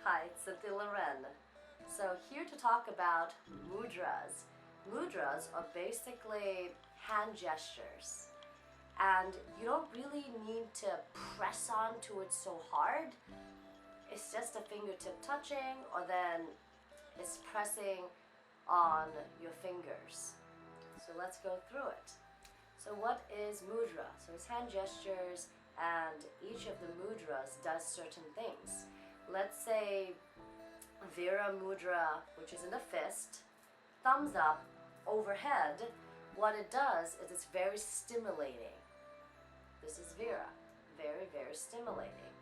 Hi, it's Cynthia Loren. So here to talk about mudras. Mudras are basically hand gestures. And you don't really need to press onto it so hard. It's just a fingertip touching, or then it's pressing on your fingers. So let's go through it. So what is mudra? So it's hand gestures, and each of the mudras does certain things. Let's say Vira Mudra, which is in the fist, thumbs up, overhead. What it does is it's very stimulating. This is Vira, very, very stimulating.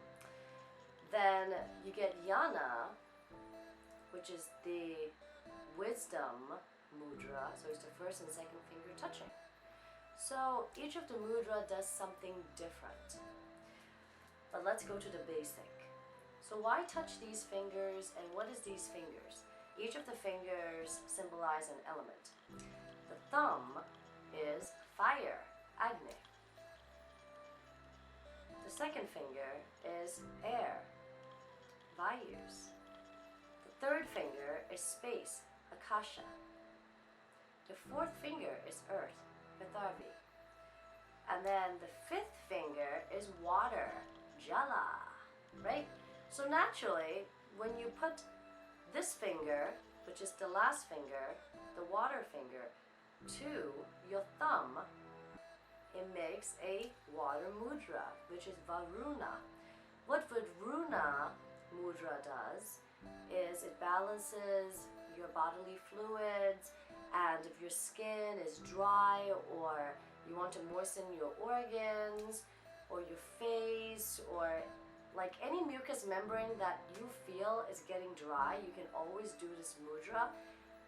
Then you get Yana, which is the wisdom mudra, so it's the first and second finger touching. So each of the mudra does something different. But let's go to the basic. So why touch these fingers, and what is these fingers? Each of the fingers symbolize an element. The thumb is fire, Agni. The second finger is air, Vayus. The third finger is space, Akasha. The fourth finger is earth, Pitharvi. And then the fifth finger is water, Jala, right? So naturally, when you put this finger, which is the last finger, the water finger, to your thumb, it makes a water mudra, which is Varuna. What Varuna mudra does is it balances your bodily fluids, and if your skin is dry, or you want to moisten your organs or your face, or like any mucous membrane that you feel is getting dry, you can always do this mudra,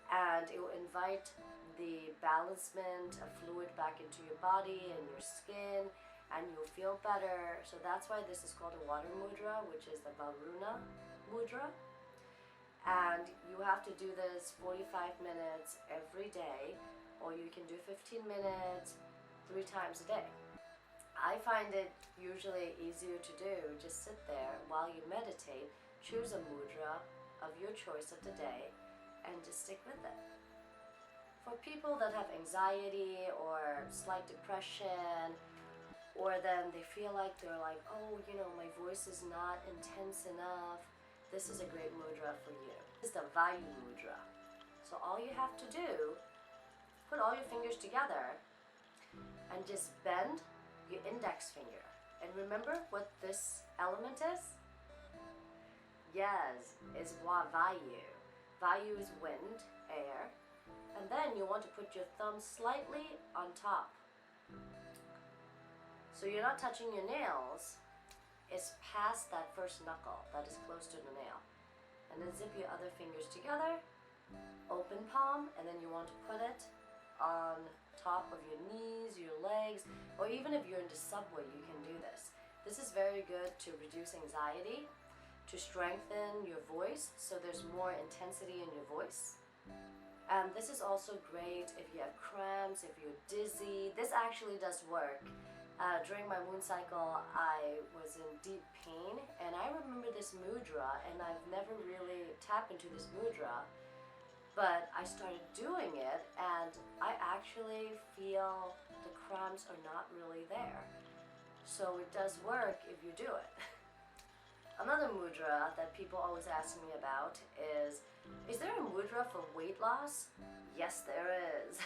and it will invite the balancement of fluid back into your body and your skin, and you'll feel better. So that's why this is called a water mudra, which is the Varuna mudra. And you have to do this 45 minutes every day, or you can do 15 minutes 3 times a day. I find it usually easier to do, just sit there while you meditate, choose a mudra of your choice of the day, and just stick with it. For people that have anxiety or slight depression, or then they feel like they're like, oh, my voice is not intense enough, this is a great mudra for you. This is the Vayu mudra. So all you have to do, put all your fingers together and just bend your index finger. And remember what this element is? Yes, it's Vayu. Vayu is wind, air. And then you want to put your thumb slightly on top. So you're not touching your nails. It's past that first knuckle that is close to the nail. And then zip your other fingers together, open palm, and then you want to put it on top of your knees, your legs, or even if you're in the subway, you can do this. This is very good to reduce anxiety, to strengthen your voice, so there's more intensity in your voice. And this is also great if you have cramps, if you're dizzy. This actually does work. During my moon cycle, I was in deep pain, and I remember this mudra, and I've never really tapped into this mudra, but I started doing it, and I actually feel the cramps are not really there. So it does work if you do it. Another mudra that people always ask me about is there a mudra for weight loss? Yes, there is.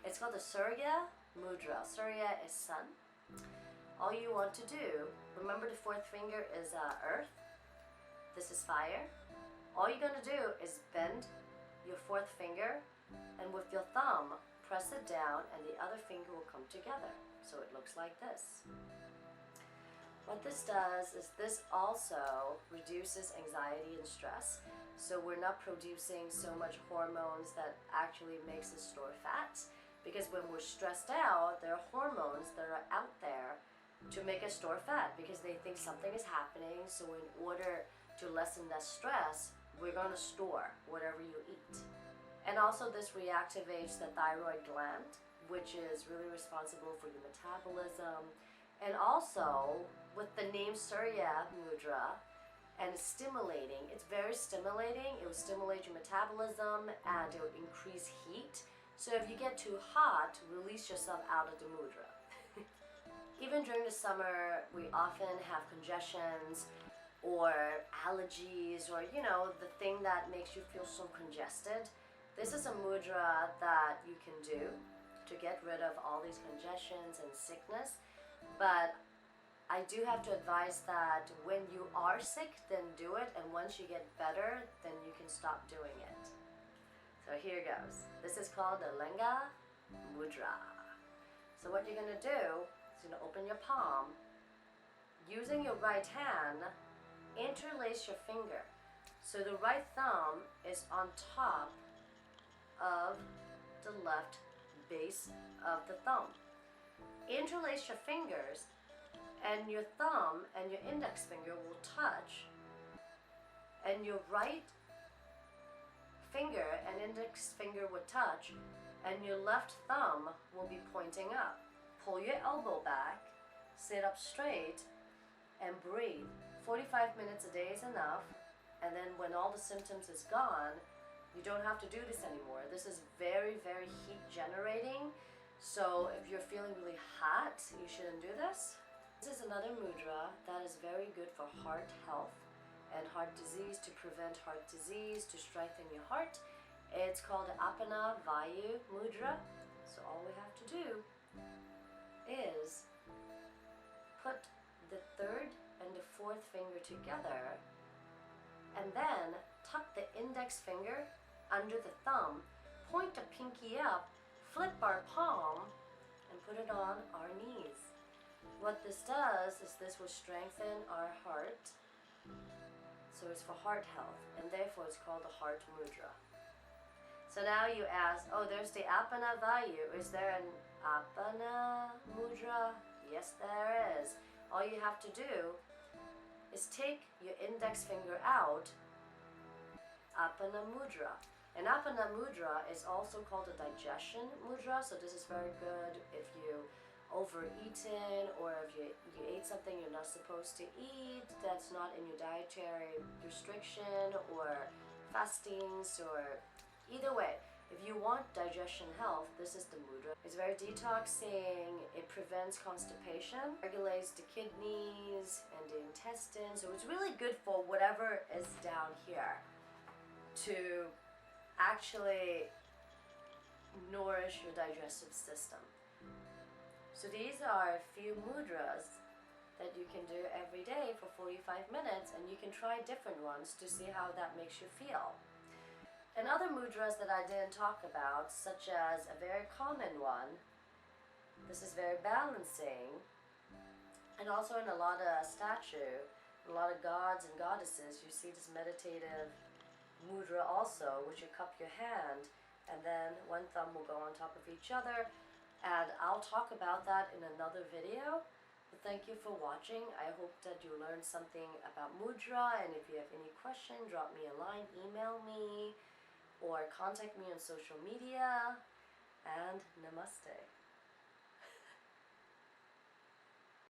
It's called the Surya mudra. Surya is sun. All you want to do, remember the fourth finger is earth. This is fire. All you're going to do is bend your fourth finger, and with your thumb, press it down, and the other finger will come together. So it looks like this. What this does is this also reduces anxiety and stress. So we're not producing so much hormones that actually makes us store fat. Because when we're stressed out, there are hormones that are out there to make us store fat because they think something is happening. So in order to lessen that stress, we're going to store whatever you eat. And also this reactivates the thyroid gland, which is really responsible for your metabolism. And also, with the name Surya Mudra, and it's stimulating. It's very stimulating. It will stimulate your metabolism and it will increase heat. So if you get too hot, release yourself out of the mudra. Even during the summer, we often have congestions or allergies or the thing that makes you feel so congested. This is a mudra that you can do to get rid of all these congestions and sickness. But I do have to advise that when you are sick, then do it, and once you get better, then you can stop doing it. So here goes. This is called the Lenga Mudra. So what you're going to do is you're going to open your palm. Using your right hand, interlace your finger. So the right thumb is on top of the left base of the thumb. Interlace your fingers, and your thumb and your index finger will touch, and your right finger and index finger will touch, and your left thumb will be pointing up. Pull your elbow back, sit up straight, and breathe. 45 minutes a day is enough, and then when all the symptoms is gone, you don't have to do this anymore. This is very, very heat generating. So if you're feeling really hot, you shouldn't do this. This is another mudra that is very good for heart health and heart disease, to prevent heart disease, to strengthen your heart. It's called the Apana Vayu Mudra. So all we have to do is put the third and the fourth finger together, and then tuck the index finger under the thumb, point the pinky up, flip our palm, and put it on our knees. What this does is this will strengthen our heart. So it's for heart health, and therefore it's called the heart mudra. So now you ask, oh, there's the Apana Vayu. Is there an Apana Mudra? Yes, there is. All you have to do is take your index finger out, Apana Mudra. And Apana Mudra is also called a digestion mudra, so this is very good if you overeaten, or if you ate something you're not supposed to eat, that's not in your dietary restriction or fastings, or either way. If you want digestion health, this is the mudra. It's very detoxing, it prevents constipation, regulates the kidneys and the intestines, so it's really good for whatever is down here to actually nourish your digestive system. So these are a few mudras that you can do every day for 45 minutes, and you can try different ones to see how that makes you feel. And other mudras that I didn't talk about, such as a very common one, this is very balancing, and also in a lot of statue, a lot of gods and goddesses, you see this meditative mudra also, which you cup your hand, and then one thumb will go on top of each other, and I'll talk about that in another video. But thank you for watching. I hope that you learned something about mudra, and if you have any question, drop me a line, email me, or contact me on social media, and namaste.